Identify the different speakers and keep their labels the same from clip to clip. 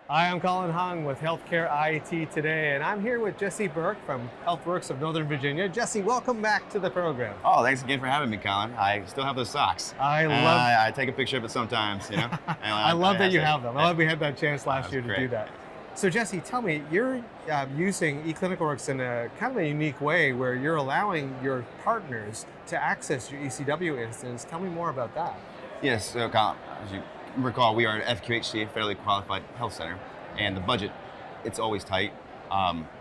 Speaker 1: Hi, I'm Colin Hung with Healthcare IT Today, and I'm here with Jesse Burke from HealthWorks of Northern Virginia. Jesse, welcome back to the program.
Speaker 2: Oh, thanks again for having me, Colin. I still have those socks. I take a picture of it sometimes, you know.
Speaker 1: I love that you have them. I love we had that chance last year to
Speaker 2: great.
Speaker 1: do that. So Jesse, tell me, you're using eClinicalWorks in a kind of a unique way where you're allowing your partners to access your ECW instance. Tell me more about that.
Speaker 2: Yes, so Colin, as you recall, we are an FQHC, Federally Qualified Health Center, and the budget, it's always tight,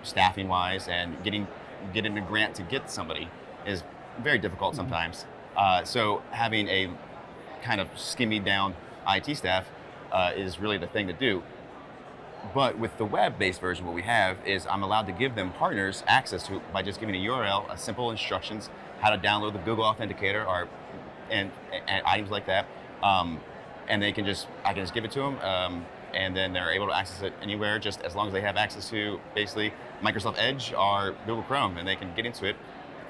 Speaker 2: staffing-wise, and getting a grant to get somebody is very difficult sometimes. So having a kind of skimmy down IT staff is really the thing to do. But with the web-based version, what we have is I'm allowed to give them partners access to it by just giving a URL, a simple instructions, how to download the Google Authenticator, and items like that. And I can just give it to them, and then they're able to access it anywhere, just as long as they have access to basically Microsoft Edge or Google Chrome, and they can get into it,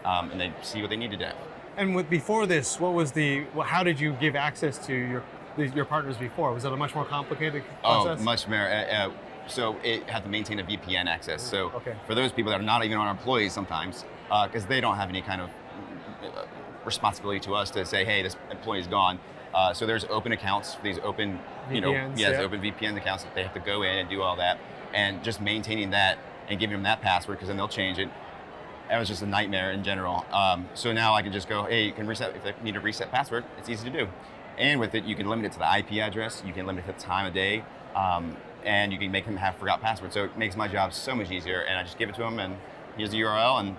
Speaker 2: and they see what they need to do.
Speaker 1: And before this, how did you give access to your partners before? Was it a much more complicated process?
Speaker 2: Oh, much more. So it had to maintain a VPN access. So
Speaker 1: okay.
Speaker 2: For those people that are not even our employees sometimes, because they don't have any kind of responsibility to us to say, hey, this employee is gone. So there's open accounts, these open,
Speaker 1: VPNs,
Speaker 2: open VPN accounts that they have to go in and do all that, and just maintaining that and giving them that password, because then they'll change it. That was just a nightmare in general. So now I can just go, hey, you can reset, if they need a reset password, it's easy to do. And with it, you can limit it to the IP address, you can limit it to the time of day, and you can make them have forgot password. So it makes my job so much easier, and I just give it to them, and here's the URL,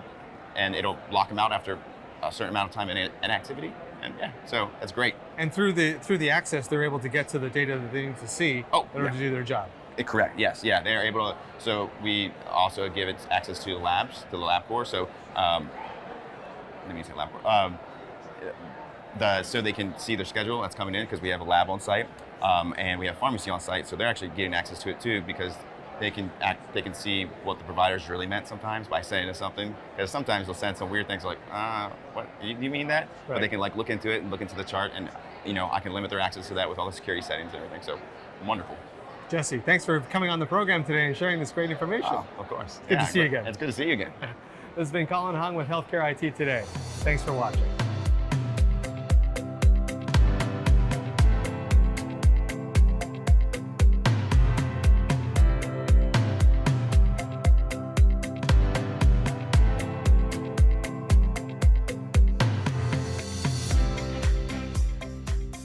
Speaker 2: and it'll lock them out after a certain amount of time in activity. And yeah, so that's great.
Speaker 1: And through the access, they're able to get to the data that they need to see in order to do their job.
Speaker 2: Correct. Yes. Yeah. They're able to. So we also give it access to the labs, to the lab core. So let me say lab core. So they can see their schedule that's coming in, because we have a lab on site, and we have pharmacy on site. So they're actually getting access to it too, because they can see what the providers really meant sometimes by saying something. Because sometimes they'll send some weird things like, what, you mean that? Right. But they can look into it and look into the chart, and I can limit their access to that with all the security settings and everything. So wonderful.
Speaker 1: Jesse, thanks for coming on the program today and sharing this great information.
Speaker 2: Oh, of course.
Speaker 1: Good to see you again.
Speaker 2: It's good to see you again.
Speaker 1: This has been Colin Hung with Healthcare IT Today. Thanks for watching.